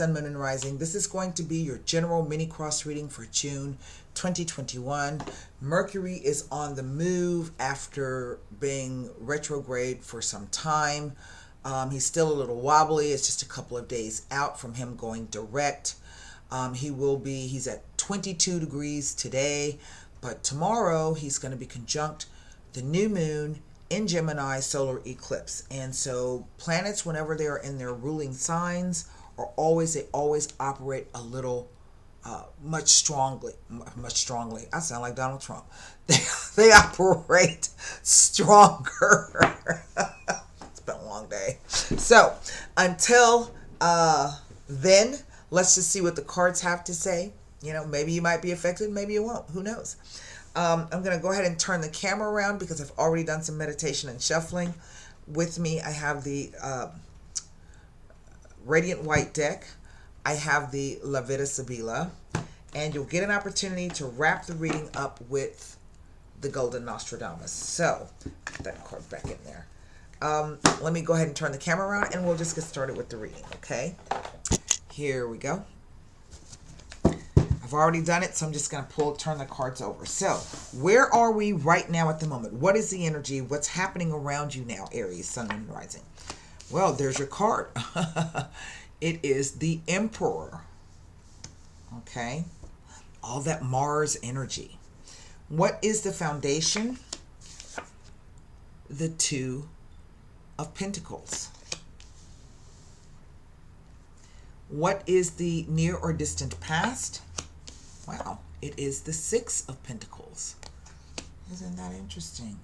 Sun, Moon, and Rising. This is going to be your general mini cross reading for June 2021. Mercury is on the move after being retrograde for some time. He's still a little wobbly. It's just a couple of days out from him going direct. He's at 22 degrees today, but tomorrow he's going to be conjunct the new moon in Gemini solar eclipse. And so planets, whenever they are in their ruling signs, they always operate a little much strongly. I sound like Donald Trump. They operate stronger. It's been a long day. So until then, let's just see what the cards have to say. You know, maybe you might be affected, maybe you won't. Who knows? I'm going to go ahead and turn the camera around because I've already done some meditation and shuffling. With me, I have the Radiant White deck. I have the La Vida Sibila. And you'll get an opportunity to wrap the reading up with the Golden Nostradamus. So, put that card back in there. Let me go ahead and turn the camera around and we'll just get started with the reading, okay? Here we go. I've already done it, so I'm just going to turn the cards over. So, where are we right now at the moment? What is the energy? What's happening around you now, Aries, Sun, Moon, and Rising? Well, there's your card. It is the Emperor. Okay? All that Mars energy. What is the foundation? The Two of Pentacles. What is the near or distant past? Wow, it is the Six of Pentacles. Isn't that interesting?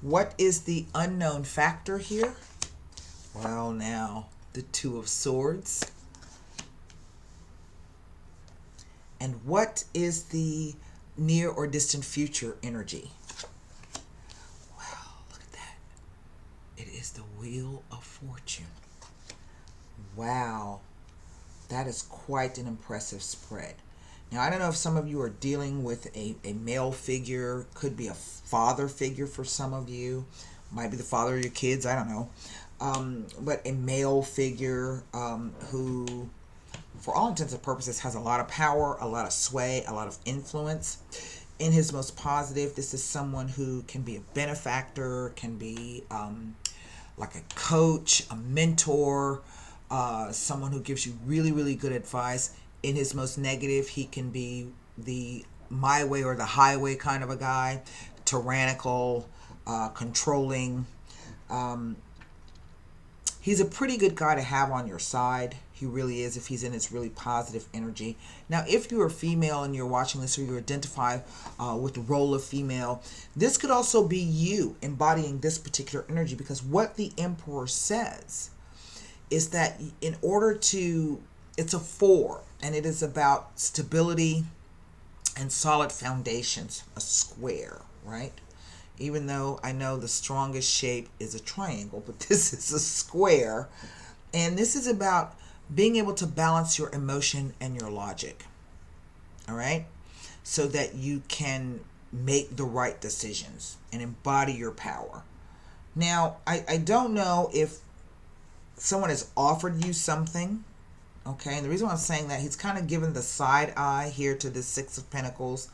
What is the unknown factor here? Well, now, the Two of Swords. And what is the near or distant future energy? Wow, look at that. It is the Wheel of Fortune. Wow, that is quite an impressive spread. Now, I don't know if some of you are dealing with a male figure. Could be a father figure for some of you. Might be the father of your kids. I don't know. But a male figure who, for all intents and purposes, has a lot of power, a lot of sway, a lot of influence. In his most positive, this is someone who can be a benefactor, can be like a coach, a mentor, someone who gives you really, really good advice. In his most negative, he can be the my way or the highway kind of a guy, tyrannical, controlling. He's a pretty good guy to have on your side. He really is, if he's in his really positive energy. Now, if you're a female and you're watching this, or you identify with the role of female, this could also be you embodying this particular energy, because what the Emperor says is that in order to, it's a 4, and it is about stability and solid foundations, a square, right? Even though I know the strongest shape is a triangle, but this is a square. And this is about being able to balance your emotion and your logic, all right? So that you can make the right decisions and embody your power. Now, I don't know if someone has offered you something, okay? And the reason why I'm saying that, he's kind of given the side eye here to the Six of Pentacles,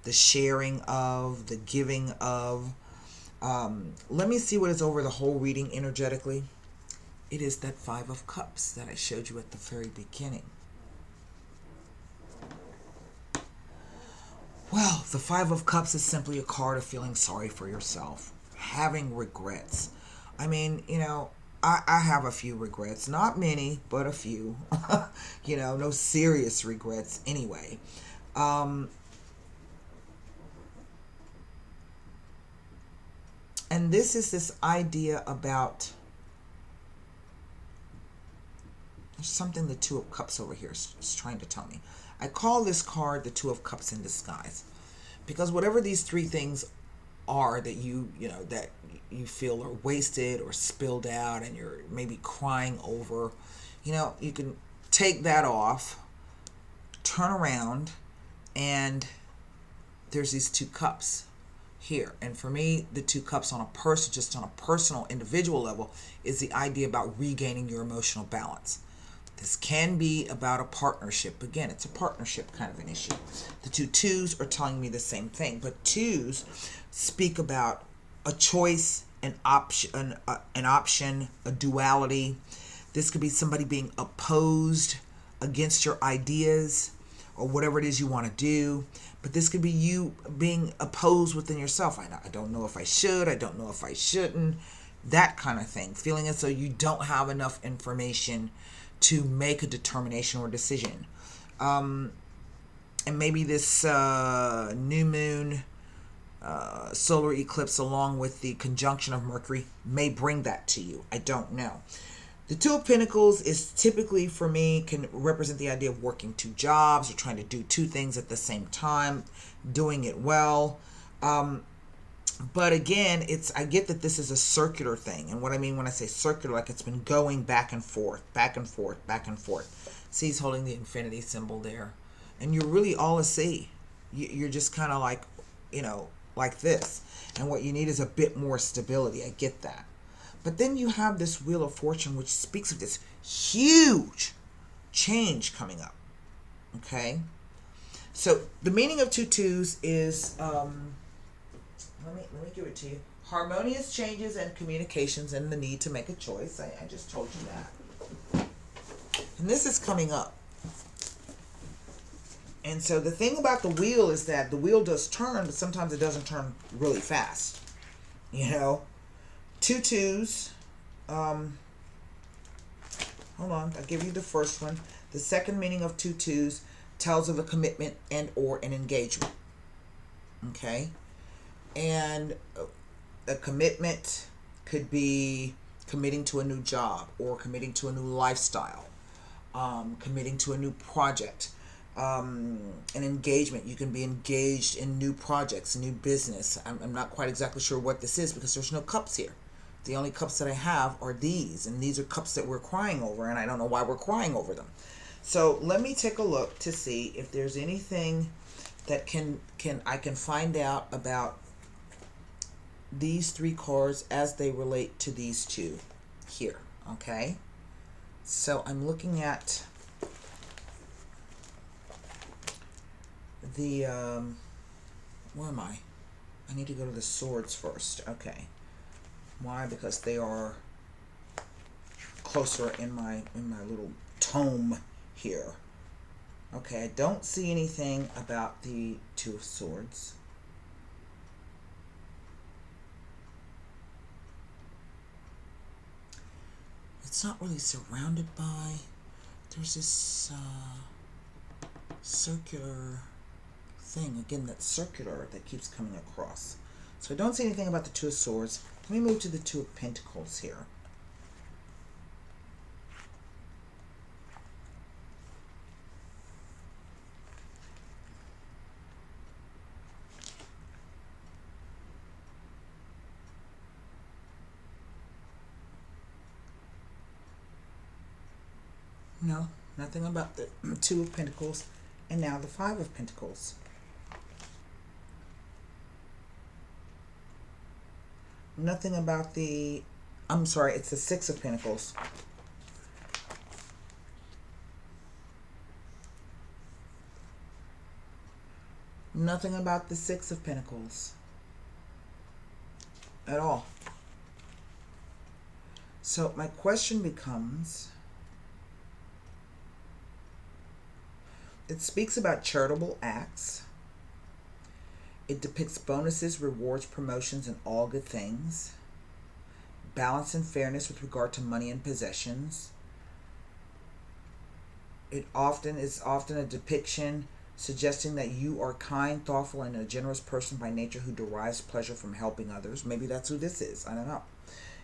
the sharing of, the giving of. Let me see what is over the whole reading energetically. It is that Five of Cups that I showed you at the very beginning. Well, the Five of Cups is simply a card of feeling sorry for yourself, having regrets. I mean, you know, I have a few regrets. Not many, but a few. You know, no serious regrets anyway. And this is this idea about, there's something the Two of Cups over here is trying to tell me. I call this card the Two of Cups in disguise, because whatever these three things are that you feel are wasted or spilled out and you're maybe crying over, you know, you can take that off, turn around, and there's these two cups here. And for me, the two cups on a person, just on a personal, individual level, is the idea about regaining your emotional balance. This can be about a partnership. Again, it's a partnership kind of an issue. The two twos are telling me the same thing, but twos speak about a choice, an option, a duality. This could be somebody being opposed against your ideas or whatever it is you want to do. But this could be you being opposed within yourself. I don't know if I should. I don't know if I shouldn't. That kind of thing. Feeling as though you don't have enough information to make a determination or decision. And maybe this new moon solar eclipse along with the conjunction of Mercury may bring that to you. I don't know. The Two of Pentacles is typically, for me, can represent the idea of working two jobs or trying to do two things at the same time, doing it well. But again, I get that this is a circular thing. And what I mean when I say circular, like it's been going back and forth, back and forth, back and forth. See, he's holding the infinity symbol there. And you're really all a sea. You're just kind of like, like this. And what you need is a bit more stability. I get that. But then you have this Wheel of Fortune, which speaks of this huge change coming up. Okay? So the meaning of two twos is, let me give it to you. Harmonious changes and communications and the need to make a choice. I just told you that. And this is coming up. And so the thing about the wheel is that the wheel does turn, but sometimes it doesn't turn really fast. Two twos. Hold on. I'll give you the first one. The second meaning of two twos tells of a commitment and or an engagement. Okay? And a commitment could be committing to a new job or committing to a new lifestyle, committing to a new project. An engagement, you can be engaged in new projects, new business. I'm not quite exactly sure what this is because there's no cups here. The only cups that I have are these, and these are cups that we're crying over, and I don't know why we're crying over them. So let me take a look to see if there's anything that I can find out about these three cards as they relate to these two here. Okay, so I'm looking at the where am I need to go to the swords first. Okay, why? Because they are closer in my little tome here. Okay, I don't see anything about the Two of Swords. It's not really surrounded by. There's this circular thing. Again, that circular that keeps coming across. So I don't see anything about the Two of Swords. Let me move to the Two of Pentacles here. No, nothing about the Two of Pentacles. And now the Five of Pentacles. Nothing about the, I'm sorry, it's the Six of Pentacles. Nothing about the Six of Pentacles at all. So my question becomes, it speaks about charitable acts. It depicts bonuses, rewards, promotions, and all good things. Balance and fairness with regard to money and possessions. It is often a depiction suggesting that you are kind, thoughtful, and a generous person by nature who derives pleasure from helping others. Maybe that's who this is. I don't know.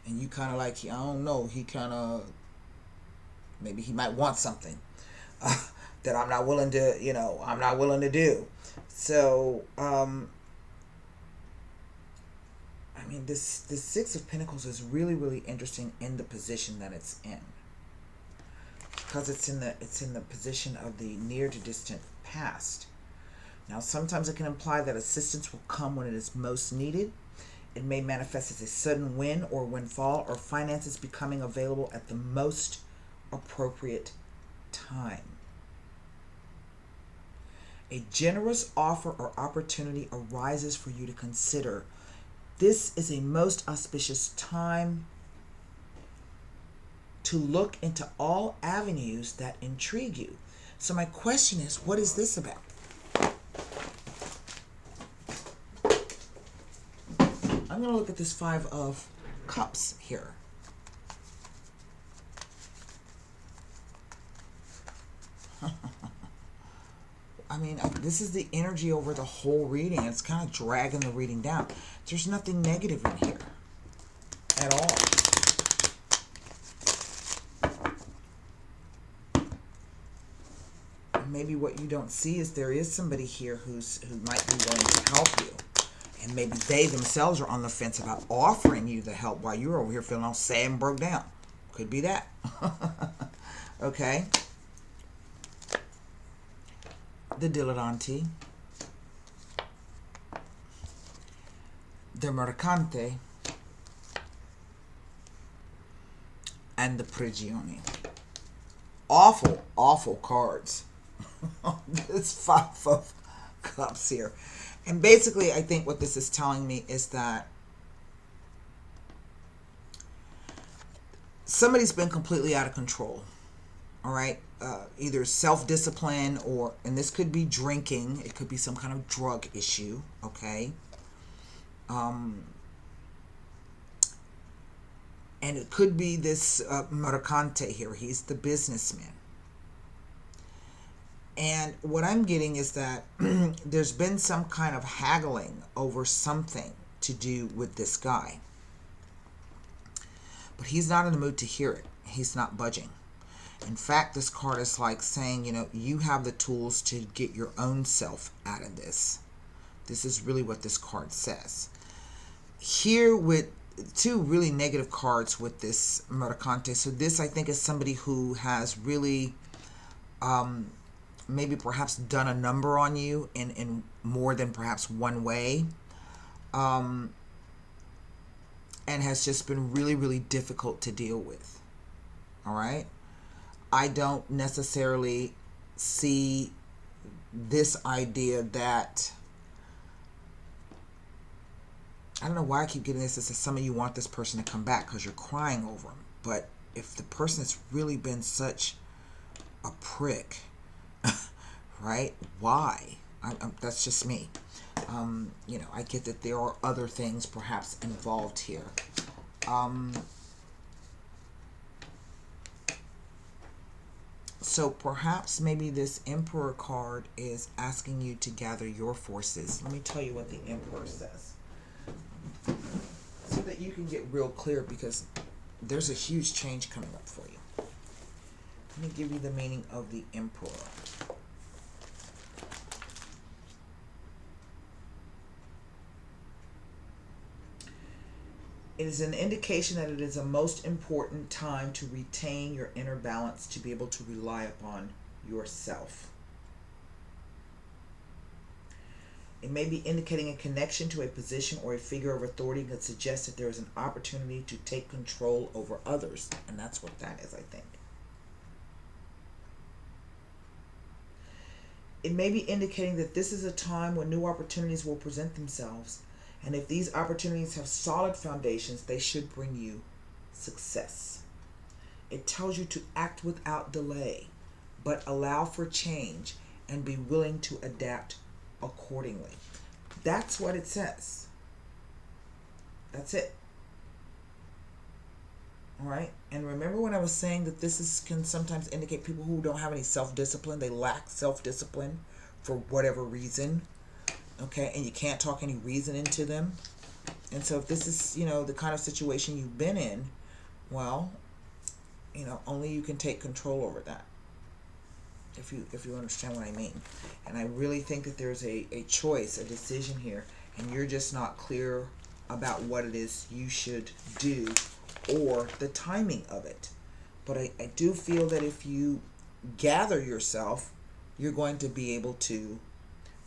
And you kind of like, I don't know, he kind of, maybe he might want something that I'm not willing to, I'm not willing to do. So, I mean, this Six of Pentacles is really, really interesting in the position that it's in, because it's in the position of the near to distant past. Now, sometimes it can imply that assistance will come when it is most needed. It may manifest as a sudden win or windfall, or finances becoming available at the most appropriate time. A generous offer or opportunity arises for you to consider. This is a most auspicious time to look into all avenues that intrigue you. So my question is, what is this about? I'm going to look at this Five of Cups here. I mean, this is the energy over the whole reading. It's kind of dragging the reading down. There's nothing negative in here at all. Maybe what you don't see is there is somebody here who might be willing to help you. And maybe they themselves are on the fence about offering you the help while you're over here feeling all sad and broke down. Could be that. Okay. The dilettante, the mercante, and the prigione. Awful, awful cards. This Five of Cups here. And basically, I think what this is telling me is that somebody's been completely out of control. All right, either self-discipline or, and this could be drinking, it could be some kind of drug issue, okay? And it could be this mercante here. He's the businessman. And what I'm getting is that there's been some kind of haggling over something to do with this guy. But he's not in the mood to hear it. He's not budging. In fact, this card is like saying, you know, you have the tools to get your own self out of this. This is really what this card says. Here with two really negative cards with this mercante. So this, I think, is somebody who has really maybe perhaps done a number on you in more than perhaps one way. And has just been really, really difficult to deal with. All right? I don't necessarily see this idea that, I don't know why I keep getting this. It says some of you want this person to come back because you're crying over him. But if the person has really been such a prick, right? Why? That's just me. You know, I get that there are other things perhaps involved here. So perhaps maybe this Emperor card is asking you to gather your forces. Let me tell you what the Emperor says, so that you can get real clear, because there's a huge change coming up for you. Let me give you the meaning of the Emperor. It is an indication that it is a most important time to retain your inner balance, to be able to rely upon yourself. It may be indicating a connection to a position or a figure of authority that suggests that there is an opportunity to take control over others. And that's what that is, I think. It may be indicating that this is a time when new opportunities will present themselves. And if these opportunities have solid foundations, they should bring you success. It tells you to act without delay, but allow for change and be willing to adapt accordingly. That's what it says. That's it. All right. And remember when I was saying that can sometimes indicate people who don't have any self-discipline. They lack self-discipline for whatever reason. Okay, and you can't talk any reason into them. And so if this is, you know, the kind of situation you've been in, well, you know, only you can take control over that. If you understand what I mean. And I really think that there's a choice, a decision here, and you're just not clear about what it is you should do or the timing of it. But I do feel that if you gather yourself, you're going to be able to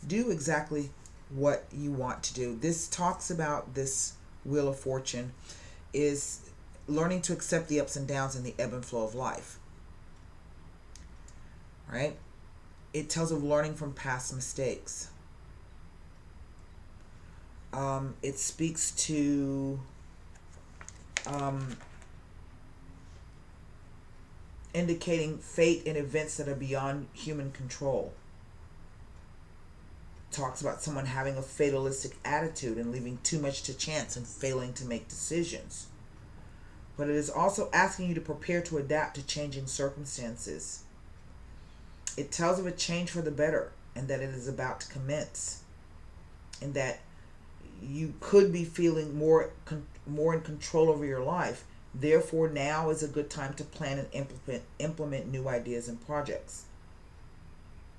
do exactly what you want to do. This talks about this Wheel of Fortune is learning to accept the ups and downs and the ebb and flow of life. right? It tells of learning from past mistakes. It speaks to indicating fate and events that are beyond human control. Talks about someone having a fatalistic attitude and leaving too much to chance and failing to make decisions. But it is also asking you to prepare to adapt to changing circumstances. It tells of a change for the better and that it is about to commence, and that you could be feeling more in control over your life. Therefore, now is a good time to plan and implement new ideas and projects,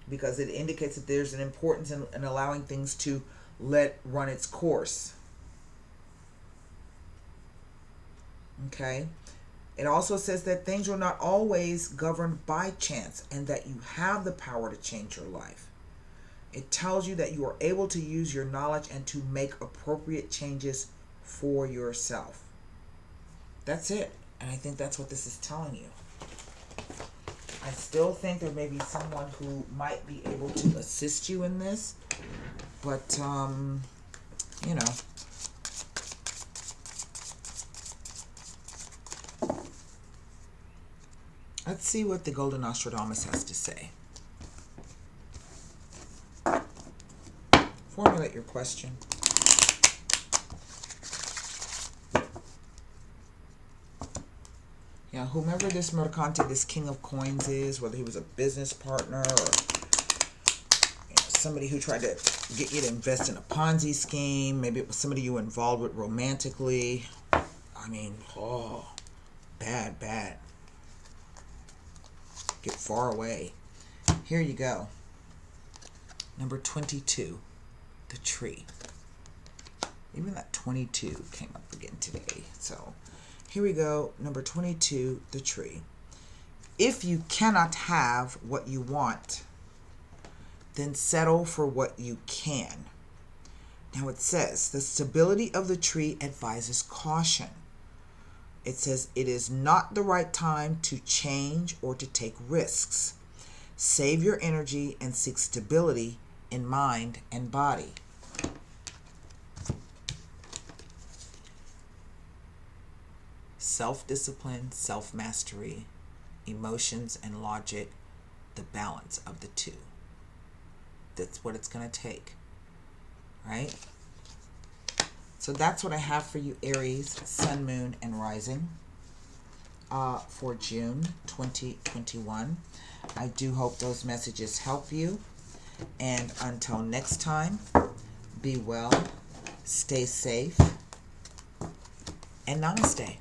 because it indicates that there's an importance in allowing things to let run its course. Okay? It also says that things are not always governed by chance and that you have the power to change your life. It tells you that you are able to use your knowledge and to make appropriate changes for yourself. That's it. And I think that's what this is telling you. I still think there may be someone who might be able to assist you in this. But, you know. Let's see what the Golden Nostradamus has to say. Formulate your question. Yeah, whomever this Mercante, this King of Coins is, whether he was a business partner or somebody who tried to get you to invest in a Ponzi scheme, maybe it was somebody you were involved with romantically. I mean, oh, bad, bad. Get far away. Here you go. Number 22, the tree. Even that 22 came up again today. So here we go. Number 22, the tree. If you cannot have what you want, then settle for what you can. Now it says, the stability of the tree advises caution. It says it is not the right time to change or to take risks. Save your energy and seek stability in mind and body. Self-discipline, self-mastery, emotions and logic, the balance of the two. That's what it's going to take, right? So that's what I have for you, Aries, Sun, Moon, and Rising for June 2021. I do hope those messages help you. And until next time, be well, stay safe, and namaste.